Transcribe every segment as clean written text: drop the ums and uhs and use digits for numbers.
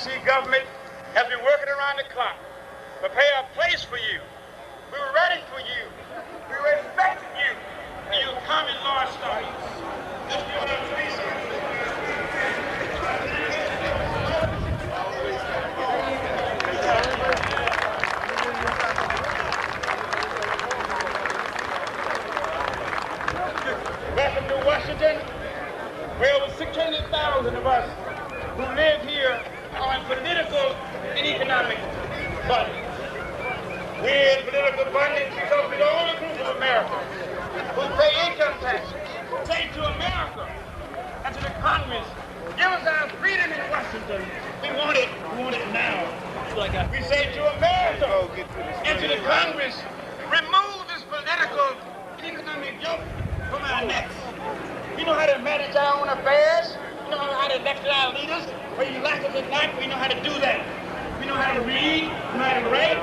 D.C. government has been working around the clock to prepare a place for you. We were ready for you. We were expecting you. And you come in large numbers. Let's give it up to me, sir. Welcome to Washington, where over 600,000 of us who live here are in political and economic bondage. We're in political bondage because we're the only group of Americans who pay income taxes. Say to America and to the Congress, give us our freedom in Washington. We want it now. We say to America and to the Congress, remove this political and economic yoke from our necks. We know how to manage our own affairs. We know how to elect our leaders. Whether you like us or not, we know how to do that. We know how to read, we know how to write.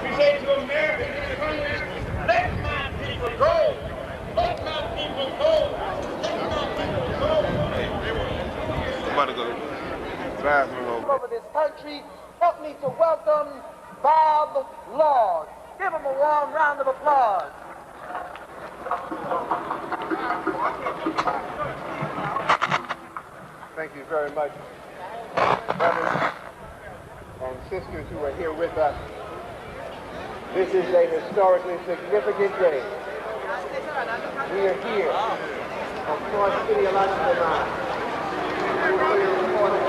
We say to America and to the Congress, let my people go. Let my people go. Let my people go. I'm about to go to the bathroom. Over this country, help me to welcome Bob Lord. Give him a warm round of applause. Thank you very much, brothers and sisters who are here with us. This is a historically significant day. We are here on Florida City Election Line. We will hear a report of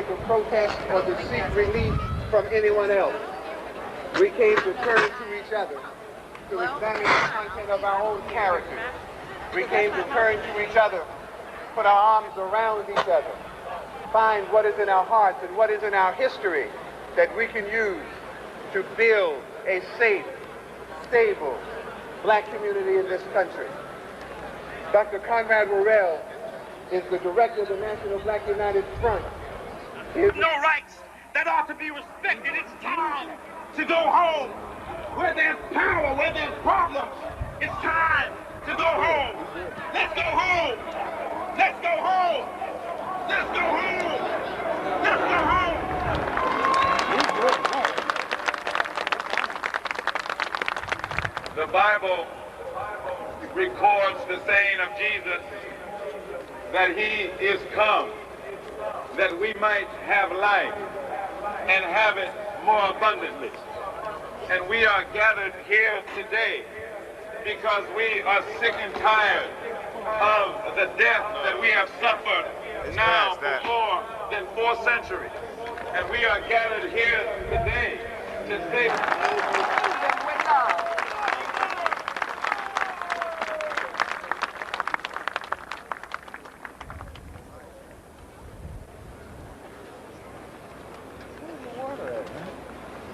the protest or to seek relief from anyone else. We came to turn to each other, to examine the content of our own character. We came to turn to each other, put our arms around each other, find what is in our hearts and what is in our history that we can use to build a safe, stable black community in this country. Dr. Conrad Worrell is the director of the National Black United Front. No rights that ought to be respected. It's time to go home. Where there's power, where there's problems, it's time to go home. Let's go home. Let's go home. Let's go home. Let's go home. The Bible records the saying of Jesus that he is come that we might have life and have it more abundantly. And we are gathered here today because we are sick and tired of the death that we have suffered now for more than 4 centuries. And we are gathered here today to say...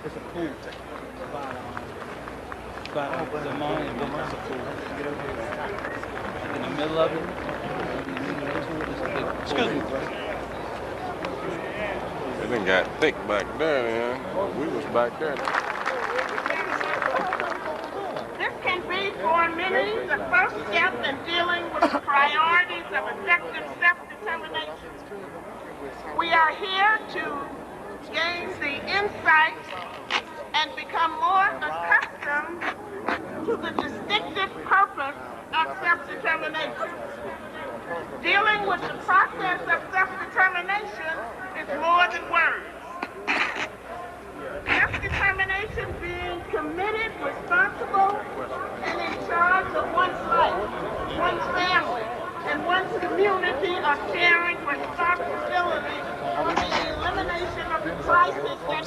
It's a pool. By the morning, it's a pool. In the middle of it, excuse me. It done got thick back there, man. We was back there. This can be for many the first step in dealing with the priorities of effective self-determination. We are here to gain the insights and become more accustomed to the distinctive purpose of self-determination. Dealing with the process of self-determination is more than words. Self-determination being committed, responsible, and in charge of one's life, one's family, and one's community are sharing responsibility for the elimination of the crisis that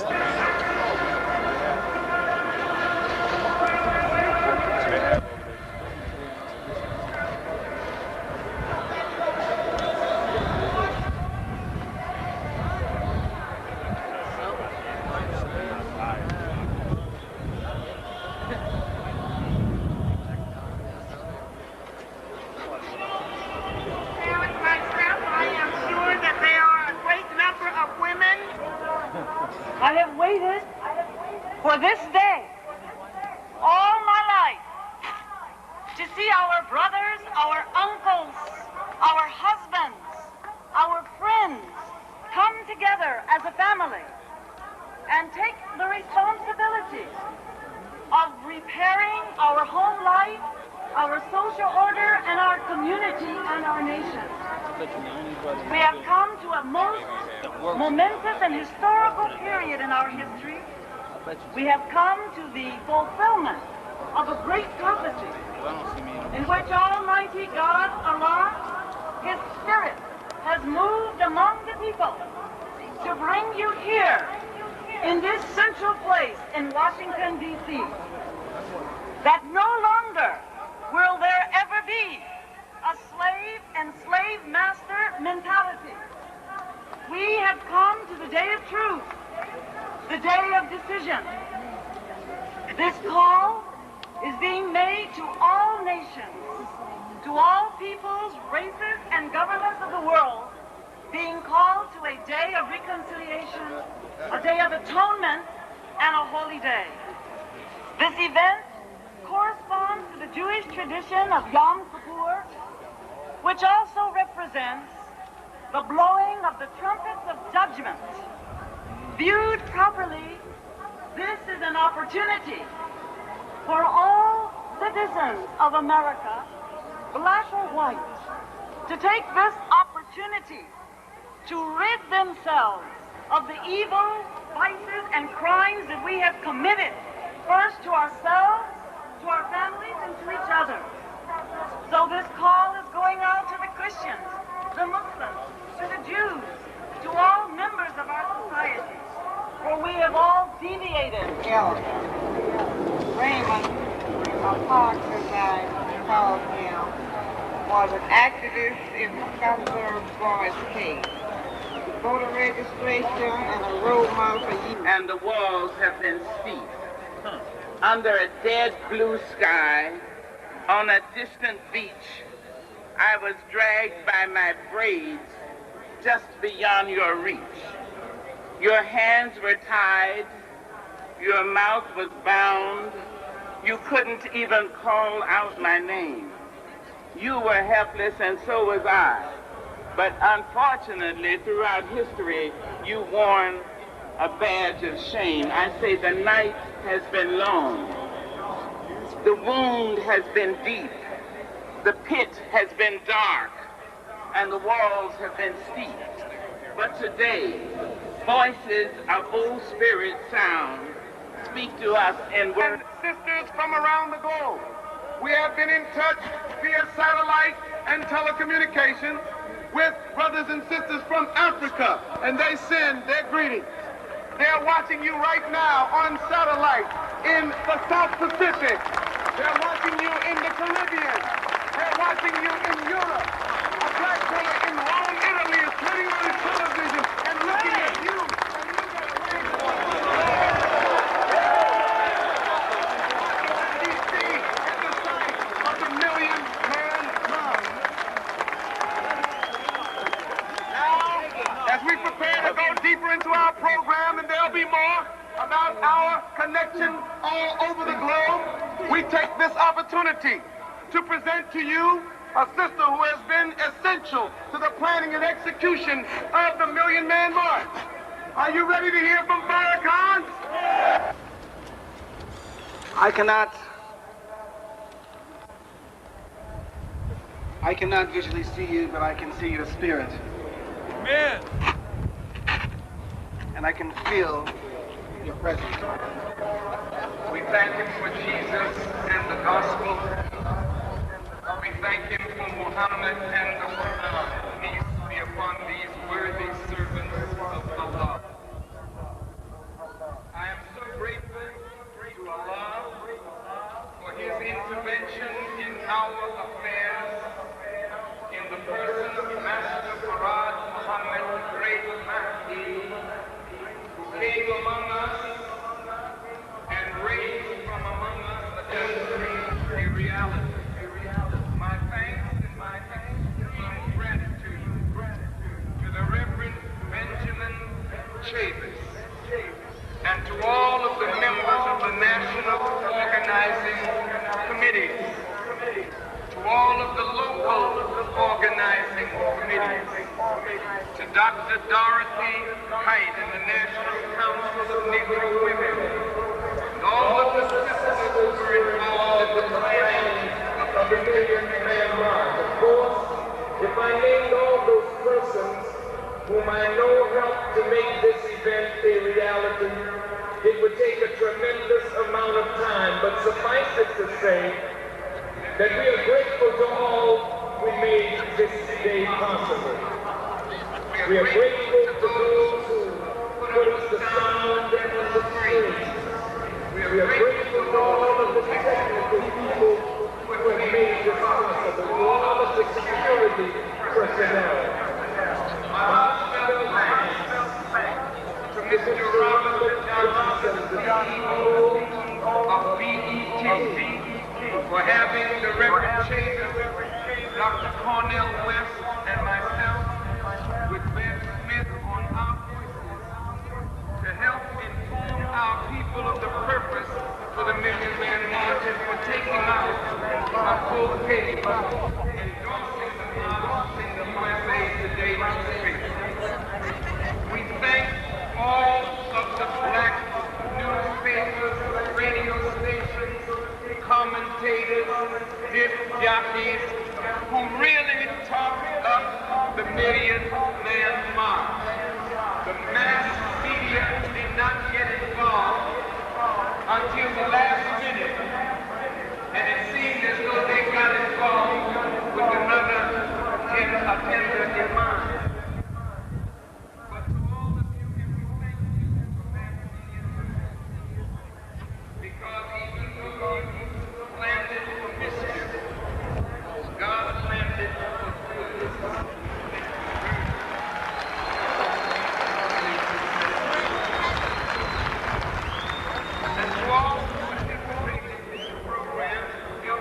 see our brothers, our uncles, our husbands, our friends come together as a family and take the responsibility of repairing our home life, our social order, and our community and our nation. We have come to a most momentous and historical period in our history. We have come to the fulfillment of a great prophecy in which Almighty God, Allah, His Spirit, has moved among the people to bring you here in this central place in Washington, D.C. That no longer will there ever be a slave and slave master mentality. We have come to the day of truth, the day of decision. This call is being made to all nations, to all peoples, races, and governments of the world, being called to a day of reconciliation, a day of atonement, and a holy day. This event corresponds to the Jewish tradition of Yom Kippur, which also represents the blowing of the trumpets of judgment. Viewed properly, this is an opportunity for all citizens of America, black or white, to take this opportunity to rid themselves of the evil, vices, and crimes that we have committed, first to ourselves, to our families, and to each other. So this call is going out to the Christians, the Muslims, to the Jews, to all members of our society, for we have all deviated. Raymond, Parks, as I called him, was an activist in the Scottsboro Boys case. Voter registration and a role model for youth. And the walls have been steep. Under a dead blue sky, on a distant beach, I was dragged by my braids just beyond your reach. Your hands were tied, your mouth was bound, you couldn't even call out my name. You were helpless and so was I. But unfortunately, throughout history, you worn a badge of shame. I say the night has been long. The wound has been deep. The pit has been dark. And the walls have been steep. But today, voices of old spirit sound speak to us in words. Sisters from around the globe, we have been in touch via satellite and telecommunication with brothers and sisters from Africa, and they send their greetings. They're watching you right now on satellite in the South Pacific. They're watching you in the Caribbean. They're watching you in Europe. A black brother in Rome, Italy is turning on his television and looking at you. Deeper into our program, and there'll be more about our connection all over the globe. We take this opportunity to present to you a sister who has been essential to the planning and execution of the Million Man March. Are you ready to hear from Farrakhan? I cannot visually see you, but I can see your spirit. Amen. And I can feel your presence. We thank him for Jesus and the gospel. We thank him for Muhammad and the Quran. Peace be upon these worthy servants of Allah. I am so grateful to Allah for his intervention in our affairs in the person of Master Farad Muhammad, the great Mahdi, came among us and raised from among us a reality. My thanks and my gratitude to the Reverend Benjamin Chavis and to all of the members of the National Organizing Committees all of the local organizing committees, to Dr. Dorothy Height and the National Council of Negro Women, and all of the sisters who were involved in the planning of the Million Man March. Of course, if I named all those persons whom I know helped to make this event a reality, it would take a tremendous amount of time, but suffice it to say that we are grateful to all who made this day possible. We are grateful to those who put us the sound and the screens. We are grateful to all of the technical people who have made this possible, to all of the security personnel. To Mr. Robert Johnson, the CEO of BET, for having the Reverend Chambers, Dr. Cornell West, and myself with Ben Smith on our voices to help inform our people of the purpose for the Million Man March and for taking out a full page endorsing the march in the USA Today newspaper. We thank all of the black newspapers, radio stations, commentators, disc jockeys, who really talked up the Million Man March. The mass media did not get involved until the last minute, and it seemed as though they got involved with another agenda in mind. But to all of you, we thank you for mass media, because even though you planned it for mischief, God planned it for good. And to all who participated in the program, to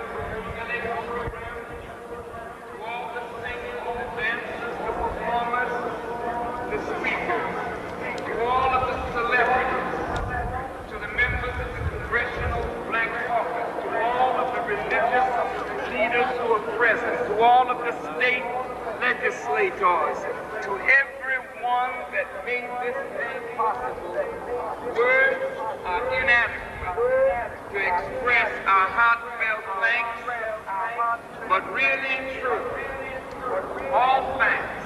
all the singers, the dancers, the performers, the speakers, to all of the celebrities, to the members of the Congressional Black Caucus, to all of the religious leaders who are present, to all of the state legislators, to everyone that made this day possible. Words are inadequate to express our heartfelt thanks, but really and truly, all thanks,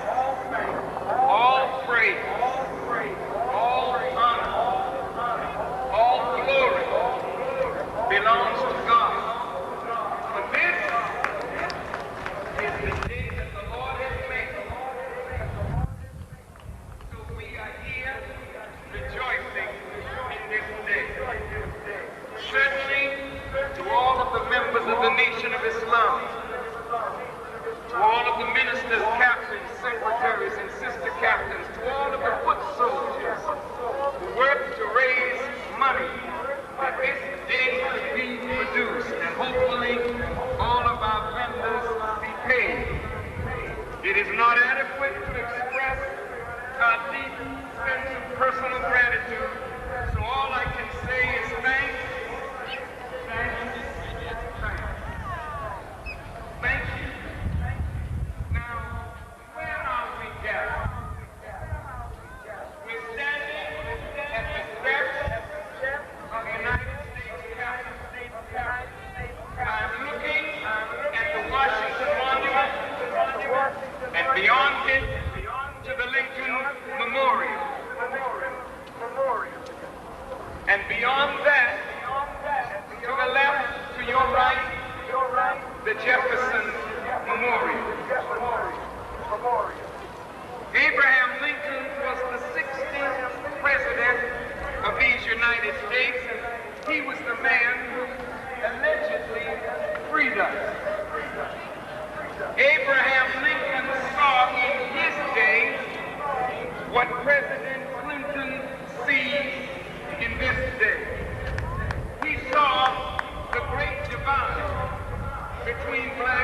all praise, all honor, all glory belongs to God. For this is the day that the Lord has made. So we are here rejoicing in this day. Certainly to all of the members of the Nation of Islam, to all of the ministers, captains, secretaries, and sister captains, to all of the foot soldiers who work to raise money that this day could be produced, and hopefully all of our vendors be paid. It is not adequate to express our deep sense of personal gratitude, so all I can say is thanks, thanks, thanks. Thank you. Now, where are we gathered? We're standing at the steps of the United States Capitol. I'm looking at the Washington Monument, and beyond it, to the Lincoln Memorial. And beyond that, to the left, to your right, the Jefferson Memorial. Abraham Lincoln was the 16th president of these United States, and he was the man who allegedly freed us. Abraham Lincoln saw in his day what President Clinton sees in this day. He saw the great divide between black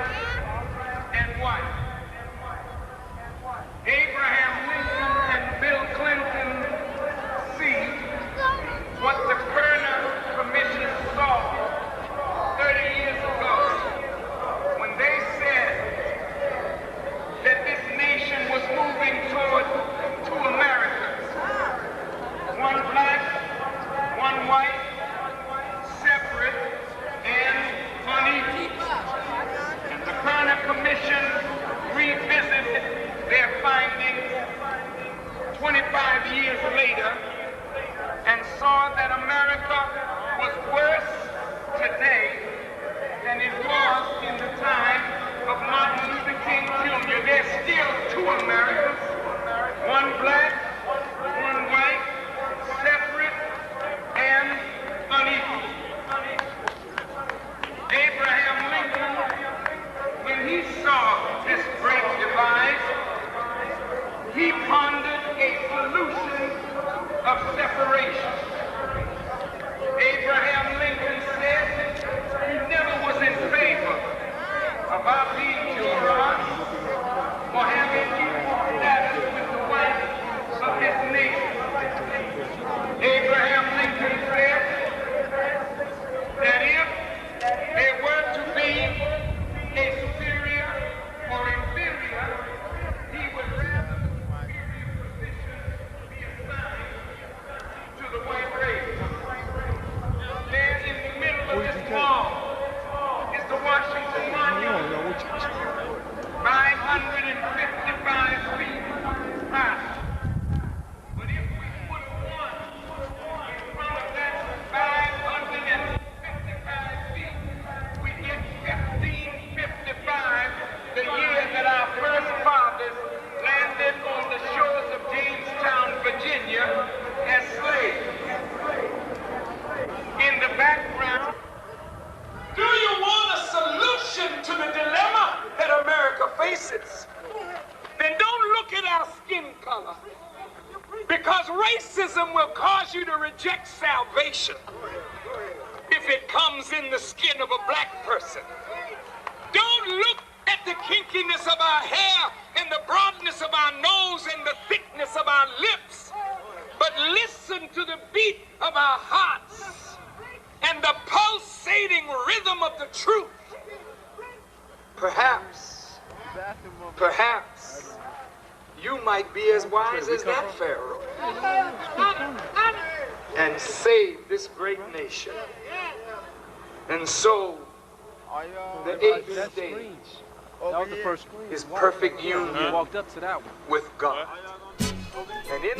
races, then don't look at our skin color, because racism will cause you to reject salvation if it comes in the skin of a black person. Don't look at the kinkiness of our hair and the broadness of our nose and the thickness of our lips, but listen to the beat of our hearts and the pulsating rhythm of the truth. Perhaps you might be as wise as that Pharaoh and save this great nation. And so, the eighth stage is perfect union with God. And in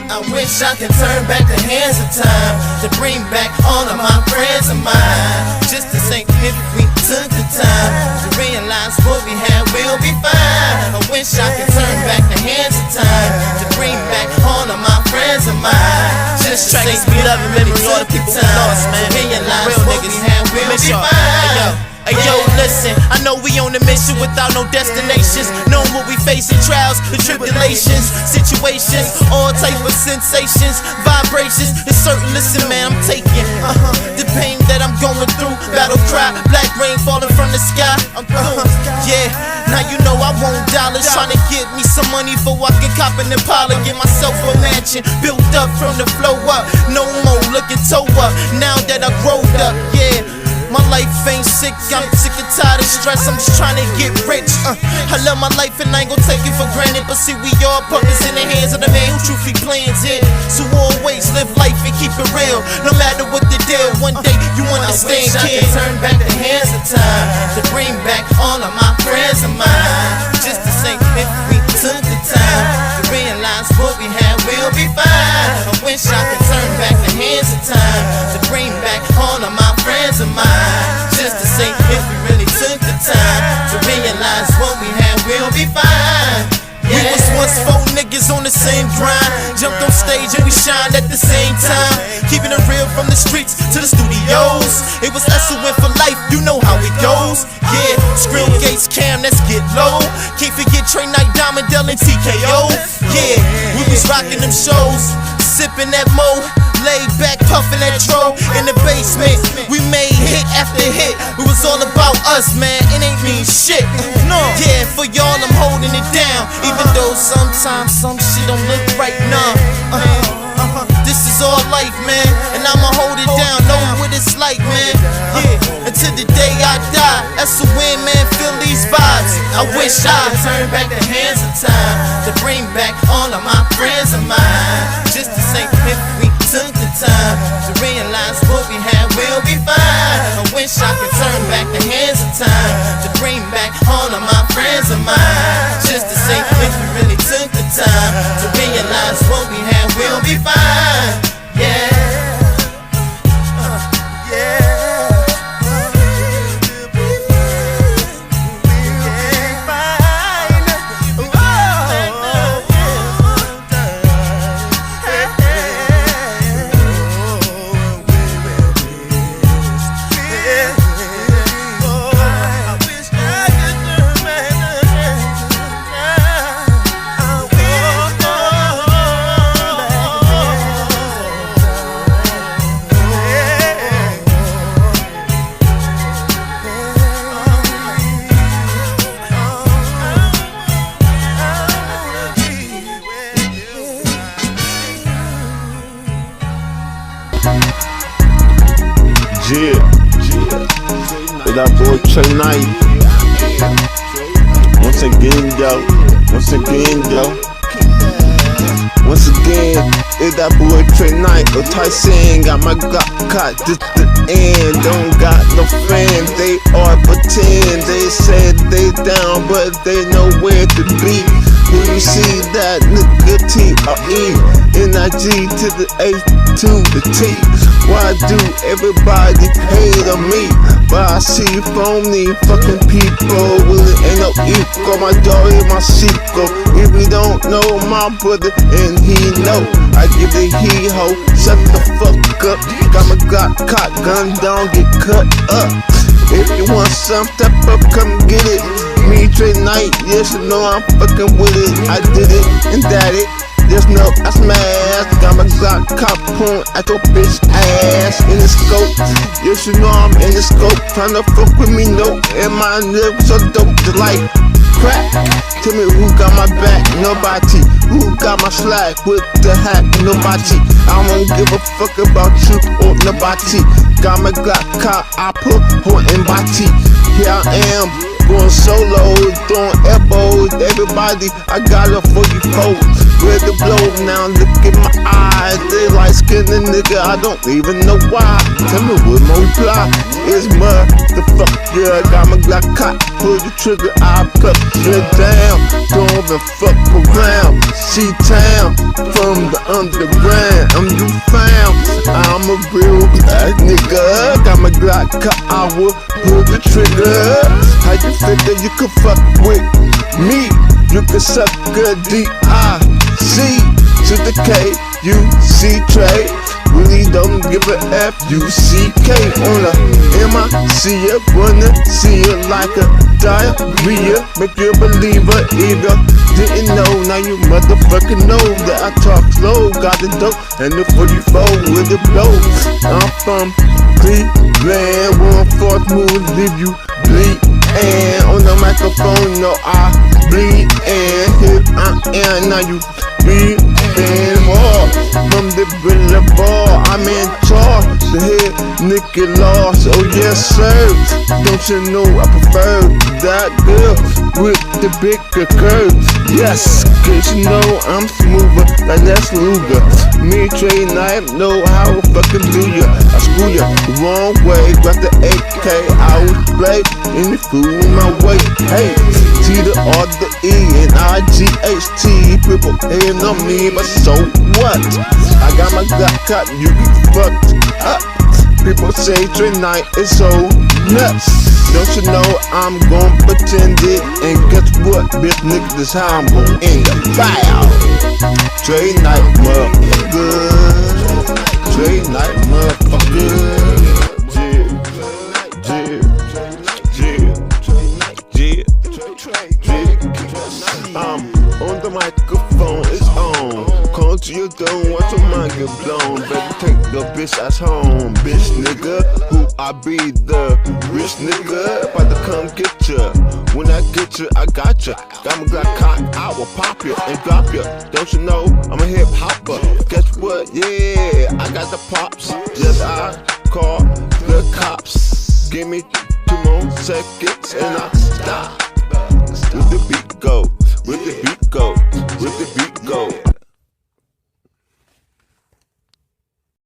I wish I could turn back the hands of time to bring back all of my friends of mine. Just to think if we took the time to realize what we had, we'll be fine. I wish I could turn back the hands of time to bring back all of my friends of mine. Just to think we love and memory all the people we lost, man. Realize what we had, we'll be fine. Hey yo, listen, I know we on a mission without no destinations. Knowing what we facing, trials, the tribulations, situations, all type of sensations, vibrations. It's certain, listen man, I'm taking the pain that I'm going through. Battle cry, black rain falling from the sky. Yeah, now you know I want dollars. Trying to get me some money for I can cop an Impala. Get myself a mansion, built up from the flow up. No more looking toe up, now that I growed up, yeah. My life ain't sick, I'm sick and tired of stress, I'm just trying to get rich. I love my life and I ain't gon' take it for granted. But see, we all puppets in the hands of the man who truthfully plans it. So always live life and keep it real, no matter what the deal. One day you understand, kid. I wish I could turn back the hands of time to bring back all of my friends of mine. Just to think if we took the time to realize what we had, we'll be fine. I wish I could turn back the hands of time to bring back all of my friends of mine. Just to say if we really took the time to realize what we had, we'll be fine. Yeah. We was once four niggas on the same grind, jumped on stage and we shined at the same time. Keeping it real from the streets to the studios. It was us who went for life, you know how it goes. Yeah, Skrill Gates, Cam, let's get low. Can't forget Tre Nite, Diamond, Dell, and TKO. Yeah, we was rocking them shows, sipping that mo, laid back, puffing that tro in the basement. We made hit after hit. It was all about us, man. It ain't mean shit. No. Yeah, for y'all, I'm holding it down. Even though sometimes some shit don't look right now. This is all life, man. And I'ma hold it down. Know what it's like, man. Yeah, until the day I die. That's a win, man. Feel these vibes. I wish I could turn back the hands of time to bring back all of my friends of mine. Just to say if we took the time to realize what we had, we'll be fine. I wish I could turn back the hands of time to bring back all of my friends of mine. Just to say if we really took the time to realize what we had, we'll be fine. Yeah. Yeah, with that boy Tre Nite. Once again, it's that boy Tre Nite. Or Tyson got my Glock caught this the end. Don't got no friends, they are pretend. They said they down, but they know where to be. When you see that nigga T-R-E, N-I-G to the A to the T. Why do everybody hate on me? But I see phony fucking people. Really ain't no equal. My dog is my sequel. If you don't know my brother and he know, I give the he-ho. Shut the fuck up. Got my Glock cock, gun down, get cut up. If you want some, step up, come get it. Me, Tre Nite, yes, you know I'm fucking with it. I did it and that it. Just know I smash. Got my Glock cop point at your bitch ass in the scope. Yes, you know I'm in the scope. Tryna fuck with me, no. And my lips so dope, just like crack. Tell me who got my back, nobody. Who got my slack with the hat, nobody. I won't give a fuck about you or nobody. Got my Glock cop, I put her in body. Here I am, going solo, throwing elbows. Everybody, I got a 44. Ready to blow now, look in my eyes. They like skinning nigga, I don't even know why. Tell me what my reply is, motherfucker. Got my Glock cop, pull the trigger, I put it down. Don't even fuck around. C-Town, from the underground. I'm you found, I'm a real black nigga. Got my Glock cop, I will pull the trigger. How you figure you could fuck with me? You could suck good D-I-C to the K-U-C Tre. Really don't give a F-U-C-K on a M-I-C ya. Wanna see you like a diarrhea. Make you a believer if you didn't know. Now you motherfucking know that I talk slow. Got the dope and the 44 with the blow. I'm from Cleveland. 1/4 move leave you bleed. And on the microphone, no, I bleed. And here I am, now you bleed. And hard from the boulevard, I'm in charge. The head nigga lost, oh yes sir. Don't you know I prefer that girl with the bigger curves? Yes, cause you know I'm smoother like that's Luger. Me, Tre Nite, know how I fucking do ya. I screw ya the wrong way, grab the AK, I was play any fool my way. Hey, T the R the E and I-G-H-T. People hating on me, but so what? I got my Glock cop, you be fucked up. People say Tre Nite is so nuts. Don't you know I'm gon' pretend it? And guess what, bitch nigga, this how I'm gon' end up. Bow! Tre Nite, motherfucker. Tre Nite, motherfucker. On the microphone, it's on. Call to your door, watch your mind get blown. Better take the bitch ass home, bitch nigga. Who I be, the rich nigga. About to come get ya. When I get ya, I got ya. Got my Glock cock, I will pop ya and drop ya. Don't you know I'm a hip hopper? Guess what? Yeah, I got the pops. Yes, I call the cops. Give me 2 more seconds and I stop. With the beat go.